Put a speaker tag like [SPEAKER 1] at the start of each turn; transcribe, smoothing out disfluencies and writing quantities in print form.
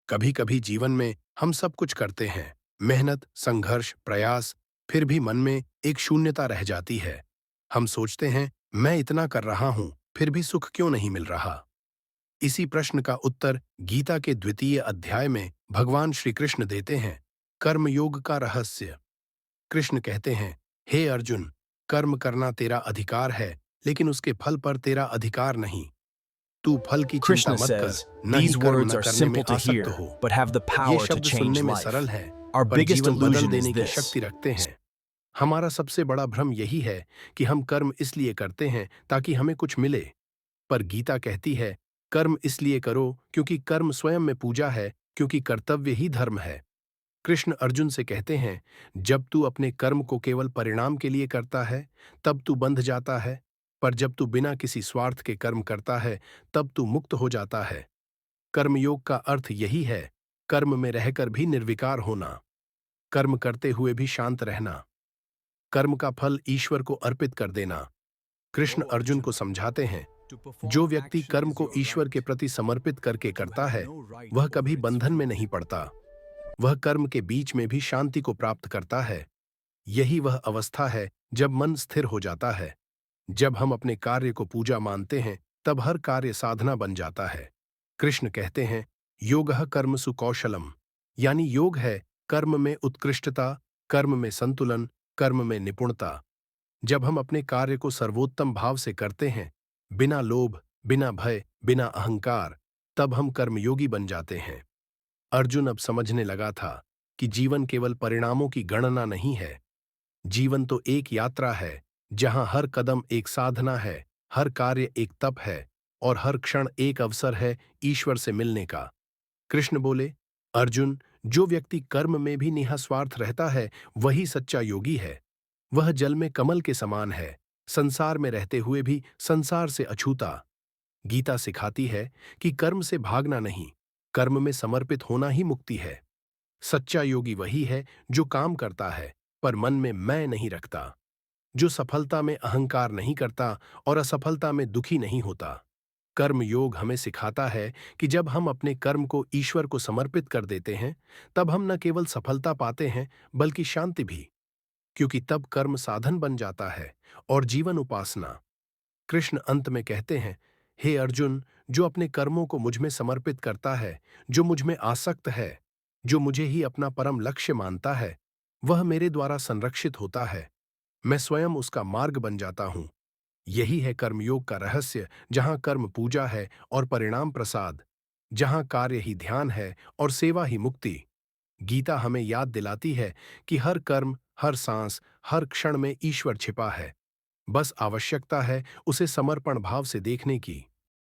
[SPEAKER 1] कभी कभी जीवन में हम सब कुछ करते हैं, मेहनत, संघर्ष, प्रयास, फिर भी मन में एक शून्यता रह जाती है। हम सोचते हैं, मैं इतना कर रहा हूं, फिर भी सुख क्यों नहीं मिल रहा। इसी प्रश्न का उत्तर गीता के द्वितीय अध्याय में भगवान श्री कृष्ण देते हैं। कर्म योग का रहस्य। कृष्ण कहते हैं, हे अर्जुन, कर्म करना तेरा अधिकार है, लेकिन उसके फल पर तेरा अधिकार नहीं। तू फल की चिंता
[SPEAKER 2] Krishna
[SPEAKER 1] मत कर,
[SPEAKER 2] says,
[SPEAKER 1] न ही
[SPEAKER 2] these
[SPEAKER 1] कर्म
[SPEAKER 2] words
[SPEAKER 1] न
[SPEAKER 2] are
[SPEAKER 1] करने में
[SPEAKER 2] simple to
[SPEAKER 1] आसक्त
[SPEAKER 2] hear,
[SPEAKER 1] हो।
[SPEAKER 2] but have the
[SPEAKER 1] ये
[SPEAKER 2] power to
[SPEAKER 1] शब्द
[SPEAKER 2] change
[SPEAKER 1] सुनने में
[SPEAKER 2] life.
[SPEAKER 1] सरल है,
[SPEAKER 2] Our
[SPEAKER 1] पर
[SPEAKER 2] biggest
[SPEAKER 1] जीवन बदल
[SPEAKER 2] illusion is
[SPEAKER 1] देने की
[SPEAKER 2] this.
[SPEAKER 1] शक्ति रखते हैं। हमारा सबसे बड़ा भ्रम यही है कि हम कर्म इसलिए करते हैं ताकि हमें कुछ मिले। पर गीता कहती है, कर्म इसलिए करो क्योंकि कर्म स्वयं में पूजा है, क्योंकि कर्तव्य ही धर्म है। कृष्ण अर्जुन से कहते हैं, जब तू अपने कर्म को केवल परिणाम के लिए करता है, तब तू बंध जाता है, पर जब तू बिना किसी स्वार्थ के कर्म करता है, तब तू मुक्त हो जाता है। कर्मयोग का अर्थ यही है, कर्म में रहकर भी निर्विकार होना, कर्म करते हुए भी शांत रहना, कर्म का फल ईश्वर को अर्पित कर देना। कृष्ण अर्जुन को समझाते हैं, जो व्यक्ति कर्म को ईश्वर के प्रति समर्पित करके करता है, वह कभी बंधन में नहीं पड़ता। वह कर्म के बीच में भी शांति को प्राप्त करता है। यही वह अवस्था है जब मन स्थिर हो जाता है। जब हम अपने कार्य को पूजा मानते हैं, तब हर कार्य साधना बन जाता है। कृष्ण कहते हैं, योगः कर्मसु कौशलम, यानी योग है कर्म में उत्कृष्टता, कर्म में संतुलन, कर्म में निपुणता। जब हम अपने कार्य को सर्वोत्तम भाव से करते हैं, बिना लोभ, बिना भय, बिना अहंकार, तब हम कर्मयोगी बन जाते हैं। अर्जुन अब समझने लगा था कि जीवन केवल परिणामों की गणना नहीं है। जीवन तो एक यात्रा है, जहां हर कदम एक साधना है, हर कार्य एक तप है, और हर क्षण एक अवसर है ईश्वर से मिलने का। कृष्ण बोले, अर्जुन, जो व्यक्ति कर्म में भी निःस्वार्थ रहता है, वही सच्चा योगी है। वह जल में कमल के समान है, संसार में रहते हुए भी संसार से अछूता। गीता सिखाती है कि कर्म से भागना नहीं, कर्म में समर्पित होना ही मुक्ति है। सच्चा योगी वही है जो काम करता है, पर मन में मैं नहीं रखता, जो सफलता में अहंकार नहीं करता और असफलता में दुखी नहीं होता। कर्म योग हमें सिखाता है कि जब हम अपने कर्म को ईश्वर को समर्पित कर देते हैं, तब हम न केवल सफलता पाते हैं, बल्कि शांति भी, क्योंकि तब कर्म साधन बन जाता है और जीवन उपासना। कृष्ण अंत में कहते हैं, हे अर्जुन, जो अपने कर्मों को मुझ में समर्पित करता है, जो मुझ में आसक्त है, जो मुझे ही अपना परम लक्ष्य मानता है, वह मेरे द्वारा संरक्षित होता है। मैं स्वयं उसका मार्ग बन जाता हूं। यही है कर्मयोग का रहस्य, जहां कर्म पूजा है और परिणाम प्रसाद, जहां कार्य ही ध्यान है और सेवा ही मुक्ति। गीता हमें याद दिलाती है कि हर कर्म, हर सांस, हर क्षण में ईश्वर छिपा है। बस आवश्यकता है उसे समर्पण भाव से देखने की।